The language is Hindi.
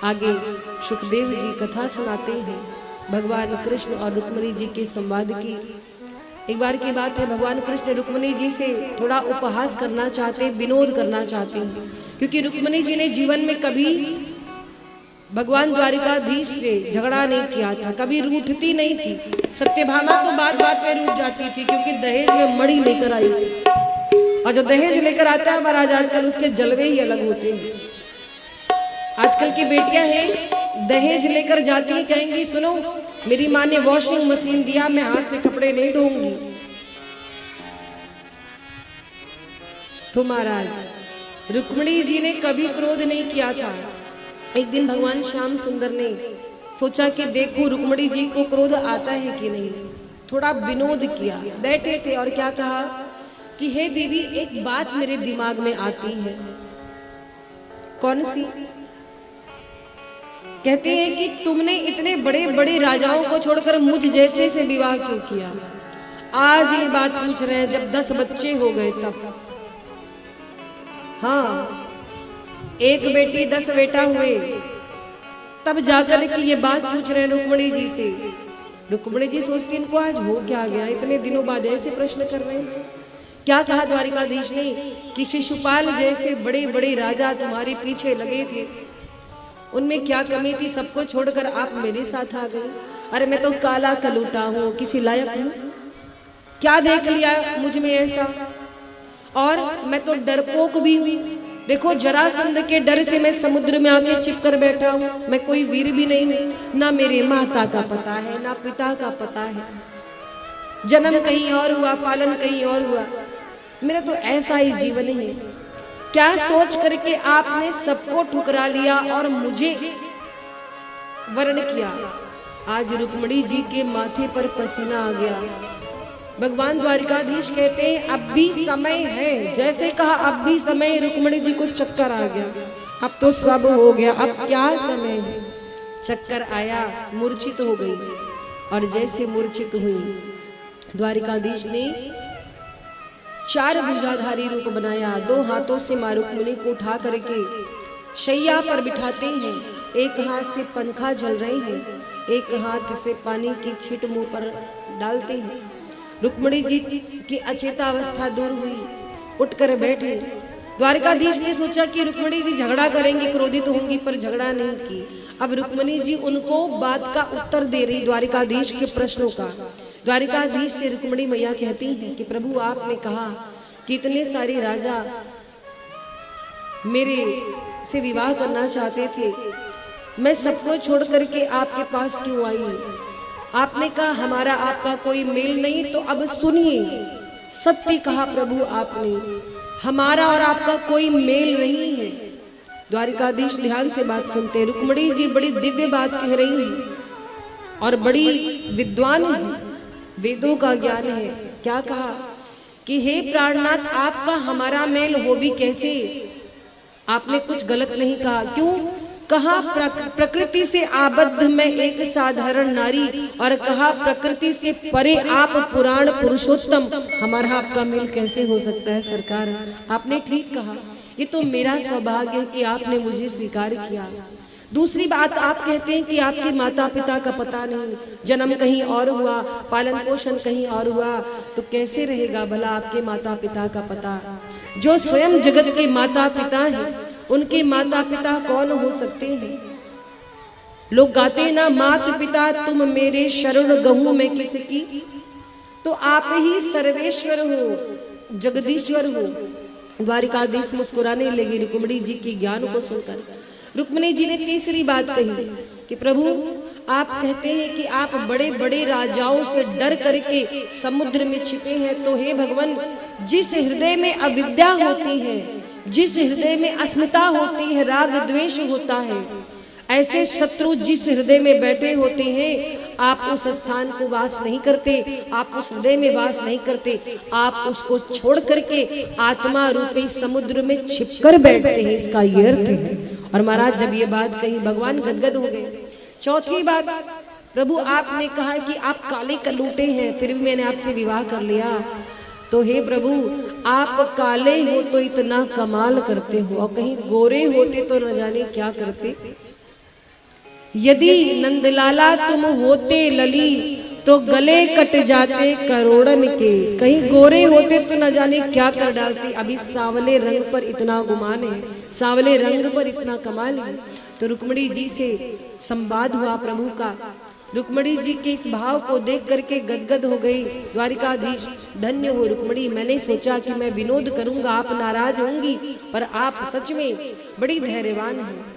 आगे सुखदेव जी कथा सुनाते हैं भगवान कृष्ण और रुक्मिणी जी के संवाद की। एक बार की बात है, भगवान कृष्ण रुक्मिणी जी से थोड़ा उपहास करना चाहते, विनोद करना चाहते हैं, क्योंकि रुक्मिणी जी ने जीवन में कभी भगवान द्वारिकाधीश से झगड़ा नहीं किया था, कभी रूठती नहीं थी। सत्यभामा तो बात बात पे रूठ जाती थी, क्योंकि दहेज में मणि लेकर आई थी, और जो दहेज लेकर आता है महाराज आजकल उसके जलवे ही अलग होते हैं। आजकल की बेटियां हैं दहेज लेकर जाती हैं, कहेंगी सुनो मेरी माँ ने वॉशिंग मशीन दिया, मैं हाथ से कपड़े नहीं धोऊंगी। तो महाराज रुक्मिणी जी ने कभी क्रोध नहीं किया था। एक दिन भगवान श्याम सुंदर ने सोचा कि देखो रुक्मिणी जी को क्रोध आता है कि नहीं, थोड़ा विनोद किया। बैठे थे और क्या कहा कि हे देवी एक बात मेरे दिमाग में आती है। कौन सी? कहते हैं कि तुमने इतने बड़े बड़े राजाओं को छोड़कर मुझ जैसे से विवाह क्यों किया? आज ये बात पूछ रहे हैं, जब 10 बच्चे हो गए तब। हाँ, एक बेटी 10 बेटा हुए तब जाकर के ये बात पूछ रहे हैं रुक्मिणी जी से। रुक्मिणी जी सोचती इनको आज हो क्या गया, इतने दिनों बाद ऐसे प्रश्न कर रहे हैं। क्या कहा द्वारिकाधीश ने कि शिशुपाल जैसे बड़े बड़े राजा तुम्हारे पीछे लगे थे, उनमें क्या कमी थी? सबको छोड़कर आप मेरे साथ आ गए। अरे मैं तो काला कलूटा हूँ, किसी लायक हूँ? क्या देख लिया मुझ में ऐसा? और मैं तो डरपोक भी हूँ। देखो जरासंध के डर से मैं समुद्र में आके चिपकर बैठा हूँ। मैं कोई वीर भी नहीं हूँ, ना मेरे माता का पता है ना पिता का पता है। जन्म कहीं और हुआ, पालन कहीं और हुआ, मेरा तो ऐसा ही जीवन है। क्या सोच करके आपने सबको ठुकरा लिया और मुझे वर्ण किया? आज रुक्मिणी जी के माथे पर पसीना आ गया। भगवान द्वारिकाधीश कहते हैं अब भी समय है। जैसे कहा अब भी समय, रुक्मिणी जी को चक्कर आ गया। अब तो सब हो गया, अब क्या समय है? चक्कर आया, मूर्छित हो गई। और जैसे मूर्छित हुई, द्वारिकाधीश ने 4 भुजाधारी रूप बनाया। 2 हाथों से मां रुक्मिणी को उठा करके शैया पर बिठाते हैं। एक हाथ से पंखा झल रहे हैं, एक हाथ से पानी की छींट मुंह पर डालते हैं। रुक्मिणी जी की अचेता अवस्था दूर हुई, उठकर बैठे। द्वारिकाधीश ने सोचा कि रुक्मिणी जी झगड़ा करेंगी, क्रोधित होंगी, पर झगड़ा नहीं की। अब रुक्मिणी जी उनको बात का उत्तर दे रही, द्वारिकाधीश के प्रश्नों का। द्वारिकाधीश से रुक्मिणी मैया कहती हैं कि प्रभु आपने कहा कि इतने सारे राजा मेरे से विवाह करना चाहते थे, मैं सबको छोड़ करके आपके पास क्यों आई? आपने कहा हमारा आपका कोई मेल नहीं, तो अब सुनिए, सत्य कहा प्रभु आपने, हमारा और आपका कोई मेल नहीं है। द्वारिकाधीश ध्यान से बात सुनते हैं। रुक्मिणी जी बड़ी दिव्य बात कह रही हैं और बड़ी विद्वान है, वेदों का ज्ञान है। क्या कहा कि हे प्राणनाथ आपका हमारा मेल हो भी कैसे? आपने कुछ गलत नहीं कहा। क्यों? कहा प्रकृति से आबद्ध मैं एक साधारण नारी, और कहा प्रकृति से परे आप पुराण पुरुषोत्तम, हमारा आपका मेल कैसे हो सकता है सरकार? आपने ठीक कहा, ये तो मेरा सौभाग्य है कि आपने मुझे स्वीकार किया। दूसरी बात, आप कहते हैं कि आपके माता पिता का पता नहीं, जन्म कहीं और हुआ, पालन पोषण कहीं और हुआ, तो कैसे रहेगा भला आपके माता पिता का पता? जो स्वयं जगत के माता पिता हैं, उनके माता पिता कौन हो सकते हैं? लोग गाते ना, मात पिता तुम मेरे शरण गहूं में किसकी, तो आप ही सर्वेश्वर हो, जगदीश्वर हो। द्वारिकाधीश मुस्कुराने लगी रुक्मिणी जी के ज्ञान को सुनकर। रुक्मिणी जी ने तीसरी बात कही कि प्रभु आप कहते हैं कि आप बड़े बड़े राजाओं से डर करके समुद्र में छिपे हैं, तो हे भगवान, जिस हृदय में अविद्या होती है, जिस हृदय में अस्मिता होती है, राग द्वेष होता है, ऐसे शत्रु जिस हृदय में बैठे होते हैं, आप उस स्थान को वास नहीं करते, आप उस हृदय में वास नहीं करते, आप उसको छोड़ करके आत्मा रूपी समुद्र में छिपकर बैठते हैं। इसका ये अर्थ है। और महाराज जब ये बात कही, भगवान गदगद हो गए। चौथी बात, प्रभु आपने कहा कि आप काले कलूटे हैं, फिर भी मैंने आपसे विवाह कर लिया, तो हे प्रभु आप काले हो तो इतना कमाल करते हो, और कहीं गोरे होते तो न जाने क्या करते। यदि नंदलाला तुम होते लली तो गले कट जाते करोड़न के। कहीं गोरे होते तो न जाने क्या कर डालती। अभी सांवले रंग पर इतना गुमान है, सांवले रंग पर इतना कमाल है। तो रुक्मणी जी से संवाद हुआ प्रभु का। रुक्मणी जी के इस भाव को देख करके गदगद हो गई द्वारिकाधीश। धन्य हो रुक्मणी, मैंने सोचा कि मैं विनोद करूंगा, आप नाराज होंगी, पर आप सच में बड़ी धैर्यवान हैं।